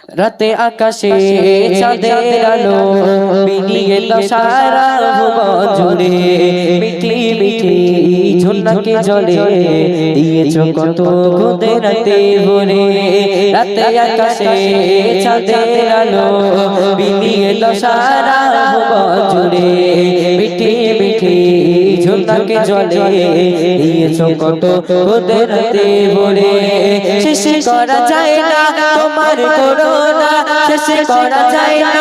রাতে আকাশে চাঁদের আলো বিনিয়ে তো সারা ভুবন জুড়ে মিঠি মিঠি ঝুনকে জলে দিয়েছো কত খুদে রাতে ভরে রাতে আকাশে চাঁদের আলো বিনিয়ে তো সারা ভুবন জুড়ে মিঠি মিঠি ঝুনকে জলে দিয়েছো কত খুদে রাতে ভরে শেষ করা যায় না তোমার করুণা শেষ করা যায় না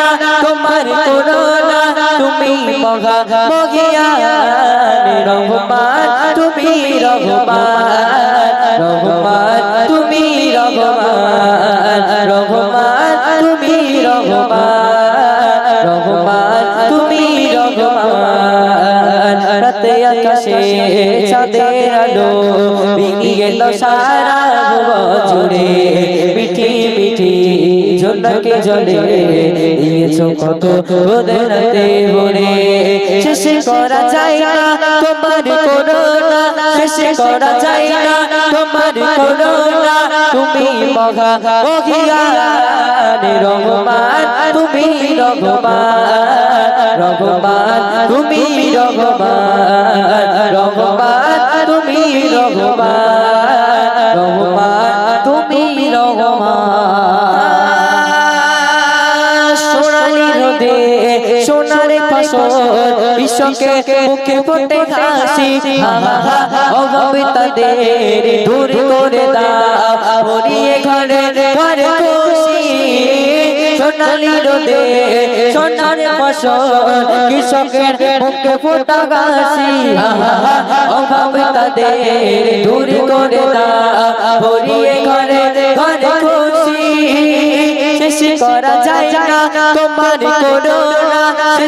তোমার করুণা তুমি মহা মহিয়ান রহমান তুমি রহমান রহমান তুমি রহমান রহমান তুমি রহমান রহমান তুমি রহমান রাতে আকাশে চাঁদের আলো বিনিয়ে তো সারা ভুবন জুড়ে মিঠি মিঠি ঝুনকে জলে দিয়েছো কত খুদে রাতে ভরে শেষ করা যায় না তোমার করুণা শেষ করা যায় না তোমার করুণা তুমি মহা মহিয়ান রহমান তুমি রহমান রহমান তুমি রহমান রহমান তুমি রহমান রহমান তুমি রহমান সোনালি রোদে সোনারে ফসল বিশ্বকে মুখে ফোটে হাসি অভাবে তাদের দূর করে দাও ভরিয়ে ঘরে ঘরে খুশি সোনালি রোদে সোনারে ফসল কৃষকের মুখে ফোটা হাসি অভাবে তাদের দূর করে দাও ভরিয়ে ঘরে ঘরে খুশি শেষ করা যায় না তোমার করুণা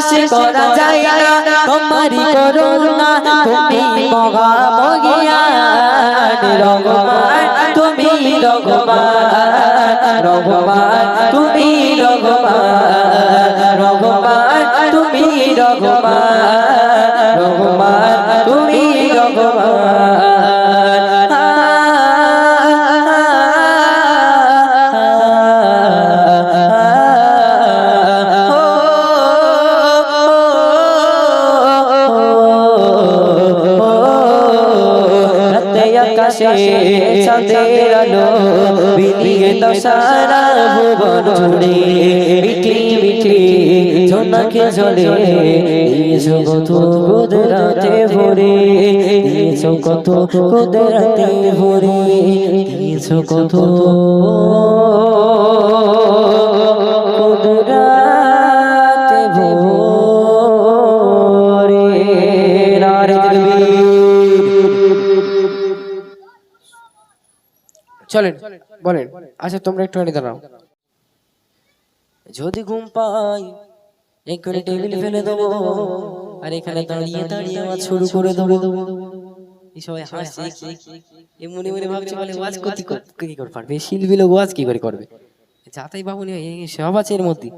শেষ করা যায় না তোমার করুণা তুমি মহা মহিয়ান রহমান তুমি রহমান রহমান তুমি রহমান রহমান তুমি রহমান রহমান তুমি রহমান আকাশে চাঁদের আলো বিনিয়ে তো সারা ভুবন জুড়ে মিঠি মিঠি ঝুনকে জলে দিয়েছো কত খুদে রাতে ভরে দিয়েছো কত খুদে রাতে ভরে দিয়েছো কত খুদে রাতে ভরে নারে তাকবীর চলেন বলেন আচ্ছা তোমরা একটু দাঁড়াও যদি ঘুম পাই এক্ষুনি টেবিল ফেলে দেবো আর এখানে দাঁড়িয়ে দাঁড়িয়ে আওয়াজ শুরু করে দেবো এই সবাই হাসছে এই মনে মনে ভাবছে বলে ওয়াজ কি করে পারবে শিল্পী লোক ওয়াজ কি করে করবে যাতাই বাবু নিয়ে সব আছে এর মধ্যে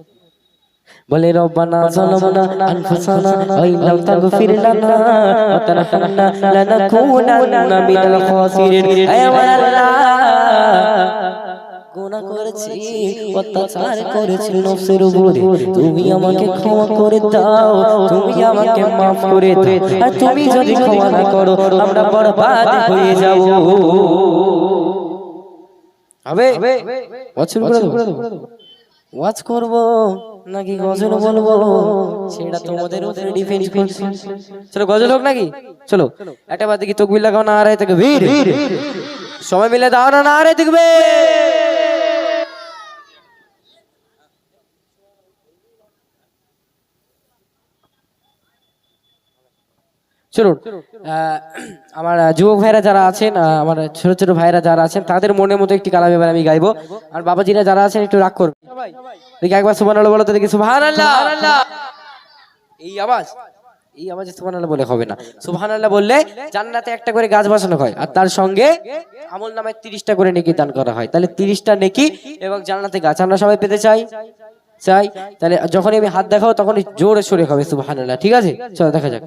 বলে রব্বানা যালামনা আনফুসানা ওয়া ইল্লাম তাগফির লানা ওয়া তারহামনা লানাকুনান্না মিনাল খাসিরিন হে আল্লাহ গুনাহ করেছি অত্যাচার করেছি নফসের উপরে তুমি আমাকে ক্ষমা করে দাও তুমি আমাকে maaf করে দাও আর তুমি যদি ক্ষমা না করো আমরা বরবাদ হয়ে যাব হবে ওয়াজ শুরু করে দাও ওয়াজ করব নাকি গজল বলবো সেটা তোমাদের উপরে ডিপেন্ড করছে চলো গজল হোক নাকি চলো একটা বার দেখি তাকবীর লাগাও না আরে তাকবীর সবাই মিলে দাও না আরে দেখবে চলো আমার যুবক ভাইরা যারা আছেন আমার ছোট ছোট ভাইরা যারা আছেন তাদের মনের মতো একটি কালাম এবার আমি গাইবো আর বাবাজিরা যারা আছেন একটু রাগ করবে দেখি একবার সুবহানাল্লাহ বলো তো দেখি সুবহানাল্লাহ এই আওয়াজে সুবহানাল্লাহ বলে হবে না সুবহানাল্লাহ বললে জান্নাতে একটা করে গাছ বসানো হয় আর তার সঙ্গে আমলনামায় 30টা করে নেকি দান করা হয় তাহলে 30টা নেকি এবং জান্নাতে গাছ আমরা সবাই পেতে চাই তাহলে যখনই আমি হাত দেখাবো তখন জোরে সোরে হবে সুবহানাল্লাহ ঠিক আছে চলো দেখা যাক